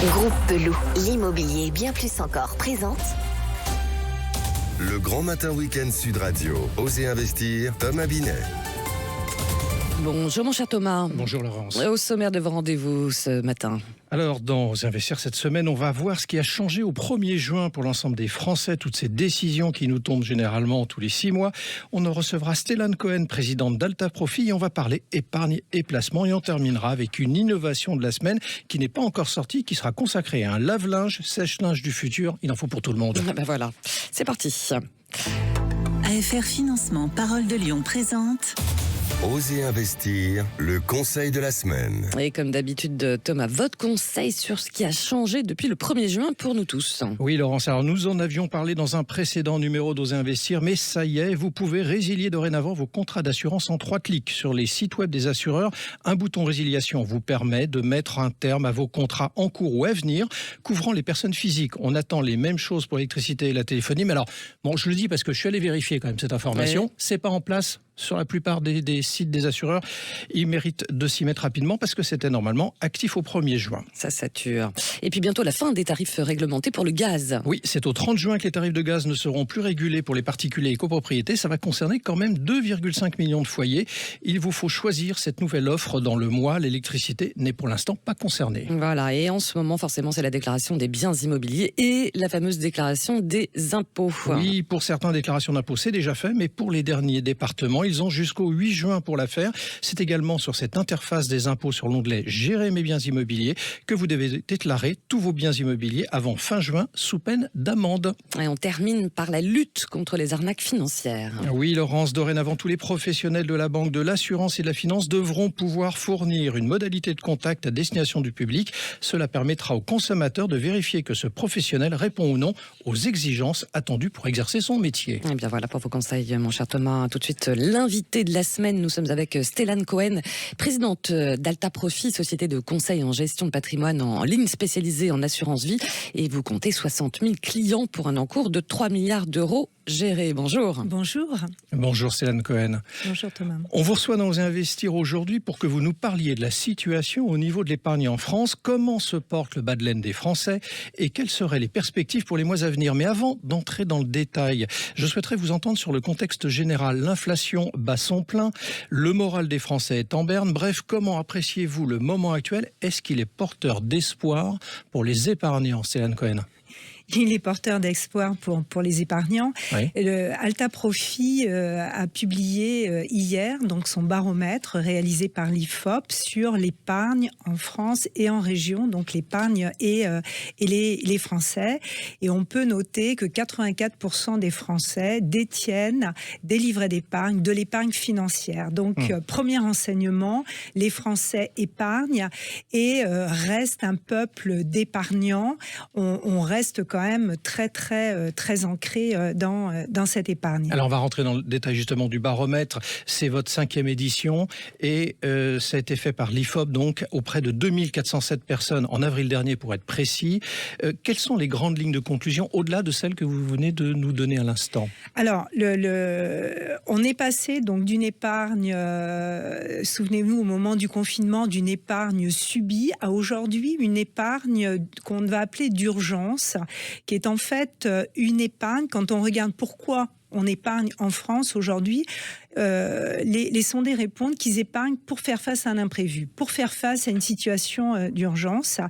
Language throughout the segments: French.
Groupe Pelou, l'immobilier bien plus encore présente. Le Grand Matin Week-end Sud Radio. Osez investir, Thomas Binet. Bonjour mon cher Thomas. Bonjour Laurence. Au sommaire de vos rendez-vous ce matin. Alors dans Investir cette semaine, on va voir ce qui a changé au 1er juin pour l'ensemble des Français, toutes ces décisions qui nous tombent généralement tous les 6 mois. On en recevra Stellane Cohen, présidente d'Alta Profit, et on va parler épargne et placement. Et on terminera avec une innovation de la semaine qui n'est pas encore sortie, qui sera consacrée à un lave-linge, sèche-linge du futur. Il en faut pour tout le monde. Ben voilà, c'est parti. AFR Financement Parole de Lyon présente Osez investir, le conseil de la semaine. Et comme d'habitude, Thomas, votre conseil sur ce qui a changé depuis le 1er juin pour nous tous. Oui Laurence, alors nous en avions parlé dans un précédent numéro d'Osez investir, mais ça y est, vous pouvez résilier dorénavant vos contrats d'assurance en 3 clics sur les sites web des assureurs. Un bouton résiliation vous permet de mettre un terme à vos contrats en cours ou à venir, couvrant les personnes physiques. On attend les mêmes choses pour l'électricité et la téléphonie, mais alors, bon, je le dis parce que je suis allé vérifier quand même cette information, ouais. C'est pas en place sur la plupart des sites des assureurs. Ils méritent de s'y mettre rapidement parce que c'était normalement actif au 1er juin. Ça sature. Et puis bientôt la fin des tarifs réglementés pour le gaz. Oui, c'est au 30 juin que les tarifs de gaz ne seront plus régulés pour les particuliers et copropriétés. Ça va concerner quand même 2,5 millions de foyers. Il vous faut choisir cette nouvelle offre dans le mois. L'électricité n'est pour l'instant pas concernée. Voilà, et en ce moment, forcément, c'est la déclaration des biens immobiliers et la fameuse déclaration des impôts. Oui, pour certains, déclaration d'impôts, c'est déjà fait, mais pour les derniers départements, ils ont jusqu'au 8 juin pour la faire. C'est également sur cette interface des impôts sur l'onglet « Gérer mes biens immobiliers » que vous devez déclarer tous vos biens immobiliers avant fin juin, sous peine d'amende. Et on termine par la lutte contre les arnaques financières. Oui, Laurence, dorénavant, tous les professionnels de la banque, de l'assurance et de la finance devront pouvoir fournir une modalité de contact à destination du public. Cela permettra aux consommateurs de vérifier que ce professionnel répond ou non aux exigences attendues pour exercer son métier. Et bien voilà pour vos conseils, mon cher Thomas. Tout de suite, l'invité de la semaine, nous sommes avec Stellane Cohen, présidente d'Alta Profit, société de conseil en gestion de patrimoine en ligne spécialisée en assurance vie. Et vous comptez 60 000 clients pour un encours de 3 milliards d'euros gérés. Bonjour. Bonjour. Bonjour Stellane Cohen. Bonjour Thomas. On vous reçoit dans Investir aujourd'hui pour que vous nous parliez de la situation au niveau de l'épargne en France. Comment se porte le bas de laine des Français et quelles seraient les perspectives pour les mois à venir. Mais avant d'entrer dans le détail, je souhaiterais vous entendre sur le contexte général. L'inflation bat son plein, le moral des Français est en berne. Bref, comment appréciez-vous le moment actuel? Est-ce qu'il est porteur d'espoir pour les épargnants, Stellane Cohen? Il est porteur d'espoir pour les épargnants. Oui. Alta Profit a publié hier donc son baromètre réalisé par l'IFOP sur l'épargne en France et en région, donc l'épargne et les Français. Et on peut noter que 84% des Français détiennent des livrets d'épargne, de l'épargne financière. Donc, premier renseignement, les Français épargnent et restent un peuple d'épargnants. On reste quand même très ancré dans cette épargne. Alors on va rentrer dans le détail justement du baromètre. C'est votre 5e édition et ça a été fait par l'IFOP donc auprès de 2407 personnes en avril dernier pour être précis. Quelles sont les grandes lignes de conclusion au-delà de celles que vous venez de nous donner à l'instant? Alors on est passé donc d'une épargne, souvenez-vous au moment du confinement, d'une épargne subie à aujourd'hui une épargne qu'on va appeler d'urgence, qui est en fait une épargne. Quand on regarde pourquoi on épargne en France aujourd'hui, les sondés répondent qu'ils épargnent pour faire face à un imprévu, pour faire face à une situation d'urgence.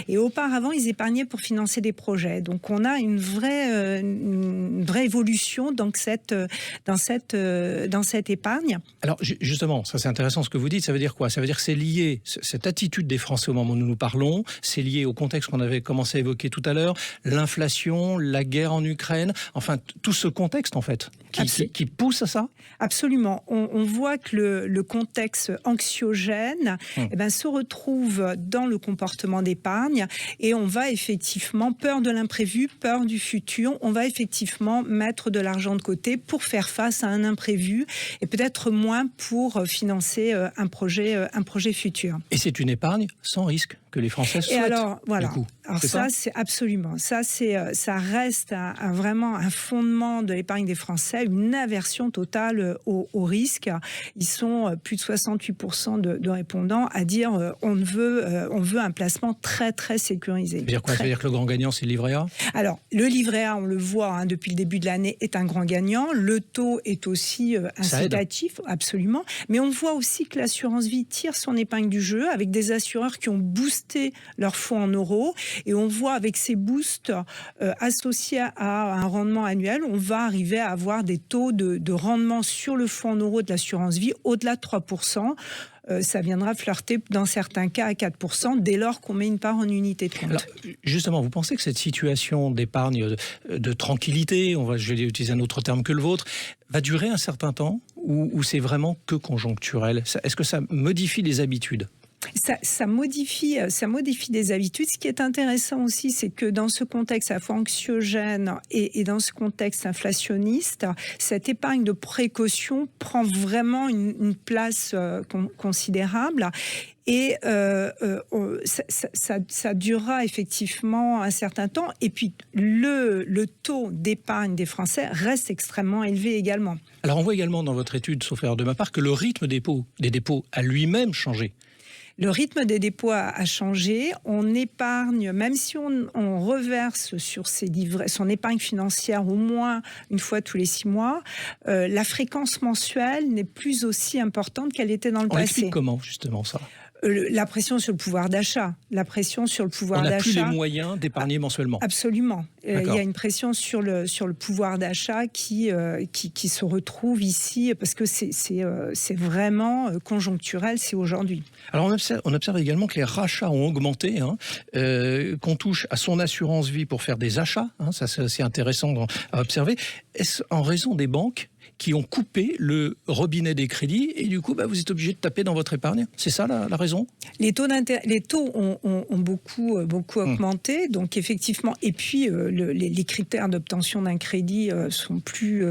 Et auparavant, ils épargnaient pour financer des projets. Donc, on a une vraie évolution dans cette épargne. Alors, justement, ça c'est intéressant ce que vous dites. Ça veut dire quoi? Ça veut dire que c'est lié, cette attitude des Français au moment où nous parlons, c'est lié au contexte qu'on avait commencé à évoquer tout à l'heure, l'inflation, la guerre en Ukraine, enfin, tout ce contexte, en fait, qui pousse à ça? Absolument. On voit que le contexte anxiogène se retrouve dans le comportement d'épargne et on va effectivement, peur de l'imprévu, peur du futur, on va effectivement mettre de l'argent de côté pour faire face à un imprévu et peut-être moins pour financer un projet futur. Et c'est une épargne sans risque, que les Français Et souhaitent. alors, voilà. Du coup. Alors C'est ça, c'est absolument. Ça reste vraiment un fondement de l'épargne des Français, une aversion totale au risque. Ils sont plus de 68% de répondants à dire on veut un placement très, très sécurisé. Ça veut dire quoi? Ça veut dire que le grand gagnant, c'est le livret A? Alors, le livret A, on le voit depuis le début de l'année, est un grand gagnant. Le taux est aussi incitatif, absolument. Mais on voit aussi que l'assurance vie tire son épingle du jeu avec des assureurs qui ont boosté leurs fonds en euros. Et on voit avec ces boosts associés à un rendement annuel, on va arriver à avoir des taux de rendement sur le fonds en euros de l'assurance vie au-delà de 3%. Ça viendra flirter dans certains cas à 4% dès lors qu'on met une part en unité de compte. Alors, justement, vous pensez que cette situation d'épargne, de tranquillité, je vais utiliser un autre terme que le vôtre, va durer un certain temps ou c'est vraiment que conjoncturel? Est-ce que ça modifie les habitudes? Ça modifie des habitudes. Ce qui est intéressant aussi, c'est que dans ce contexte à la fois anxiogène et dans ce contexte inflationniste, cette épargne de précaution prend vraiment une place considérable. Et ça durera effectivement un certain temps. Et puis, le taux d'épargne des Français reste extrêmement élevé également. Alors, on voit également dans votre étude, sauf erreur de ma part, que le rythme des dépôts a lui-même changé. Le rythme des dépôts a changé. On épargne, même si on reverse sur son épargne financière au moins une fois tous les 6 mois, la fréquence mensuelle n'est plus aussi importante qu'elle était dans le passé. On explique comment, justement, ça? La pression sur le pouvoir d'achat. On n'a plus les moyens d'épargner mensuellement. Absolument. Il y a une pression sur le pouvoir d'achat qui se retrouve ici parce que c'est vraiment conjoncturel, c'est aujourd'hui. Alors on observe également que les rachats ont augmenté, qu'on touche à son assurance vie pour faire des achats, ça c'est assez intéressant à observer. Est-ce en raison des banques qui ont coupé le robinet des crédits et du coup vous êtes obligé de taper dans votre épargne? C'est ça la raison? Les taux ont beaucoup augmenté, donc effectivement, et puis les critères d'obtention d'un crédit sont plus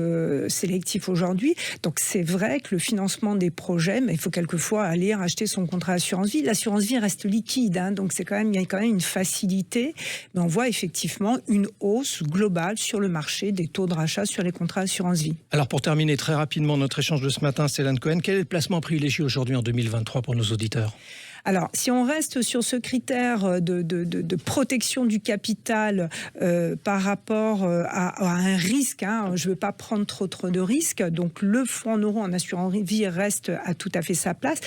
sélectifs aujourd'hui. Donc c'est vrai que le financement des projets, mais il faut quelquefois aller racheter son contrat d'assurance vie. L'assurance vie reste liquide, donc il y a quand même une facilité. Mais on voit effectivement une hausse globale sur le marché des taux de rachat sur les contrats d'assurance vie. Alors pour terminer très rapidement notre échange de ce matin, Stéphane Cohen, quel est le placement privilégié aujourd'hui en 2023 pour nos auditeurs? Alors, si on reste sur ce critère de protection du capital par rapport à un risque, je ne veux pas prendre trop de risques, donc le fonds en euros en assurance vie reste à tout à fait sa place.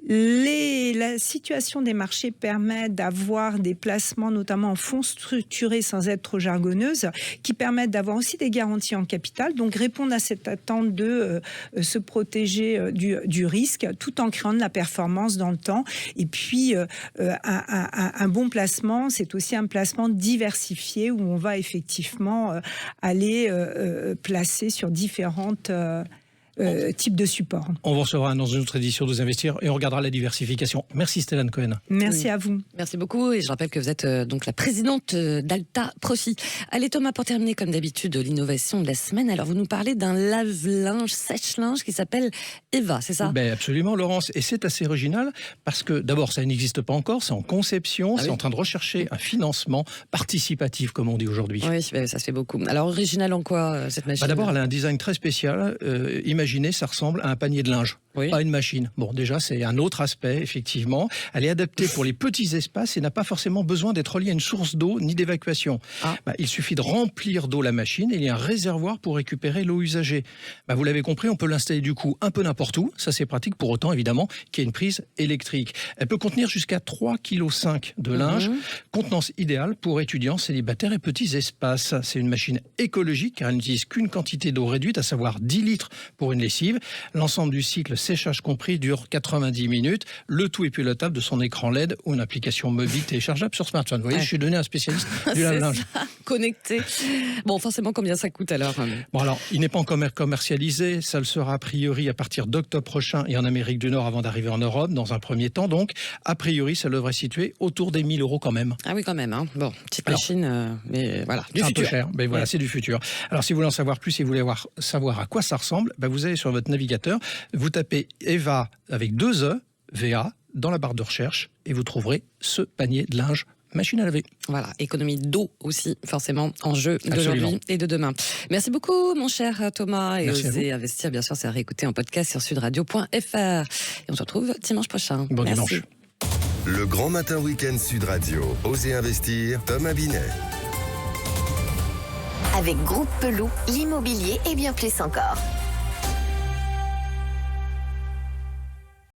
La situation des marchés permet d'avoir des placements, notamment en fonds structurés sans être trop jargonneuses, qui permettent d'avoir aussi des garanties en capital, donc répondre à cette attente de se protéger du risque, tout en créant de la performance dans le temps. Et puis, un bon placement, c'est aussi un placement diversifié où on va effectivement aller placer sur différentes type de support. On vous recevra dans une autre édition de Investir et on regardera la diversification. Merci Stéphane Cohen. Merci à vous. Merci beaucoup et je rappelle que vous êtes donc la présidente d'Alta Profit. Allez Thomas, pour terminer comme d'habitude l'innovation de la semaine, alors vous nous parlez d'un lave-linge, sèche-linge qui s'appelle Eva, c'est ça? Absolument Laurence, et c'est assez original parce que d'abord ça n'existe pas encore, c'est en conception, c'est en train de rechercher un financement participatif comme on dit aujourd'hui. Oui, ça se fait beaucoup. Alors original en quoi cette machine? D'abord elle a un design très spécial, imaginez ça ressemble à un panier de linge. Oui. Pas une machine. Bon, déjà, c'est un autre aspect, effectivement. Elle est adaptée pour les petits espaces et n'a pas forcément besoin d'être reliée à une source d'eau ni d'évacuation. Il suffit de remplir d'eau la machine et il y a un réservoir pour récupérer l'eau usagée. Vous l'avez compris, on peut l'installer du coup un peu n'importe où. Ça, c'est pratique pour autant, évidemment, qu'il y ait une prise électrique. Elle peut contenir jusqu'à 3,5 kg de linge. Contenance idéale pour étudiants, célibataires et petits espaces. C'est une machine écologique car elle n'utilise qu'une quantité d'eau réduite, à savoir 10 litres pour une lessive. L'ensemble du cycle séchage compris dure 90 minutes. Le tout est pilotable de son écran LED ou une application mobile téléchargeable sur smartphone. Vous voyez, je suis devenu un spécialiste du lave-linge. Connecté. Bon, forcément, combien ça coûte alors? Bon, alors, il n'est pas encore commercialisé. Ça le sera a priori à partir d'octobre prochain et en Amérique du Nord avant d'arriver en Europe dans un premier temps. Donc, a priori, ça devrait situer autour des 1 000 € quand même. Ah oui, quand même. Bon, petite machine, mais voilà, du futur. Un peu cher, mais voilà, c'est du futur. Alors, si vous voulez en savoir plus et vous voulez savoir à quoi ça ressemble, vous allez sur votre navigateur, vous tapez Eva avec 2 E, VA, dans la barre de recherche et vous trouverez ce panier de linge machine à laver. Voilà, économie d'eau aussi, forcément, en jeu Absolument. d'aujourd'hui et de demain. Merci beaucoup, mon cher Thomas. Et Merci à Osez investir, bien sûr, c'est à réécouter en podcast sur sudradio.fr. Et on se retrouve dimanche prochain. Bon Merci. dimanche. Le Grand Matin Week-end Sud Radio. Osez investir, Thomas Binet. Avec Groupe Pelou, l'immobilier et bien plus encore.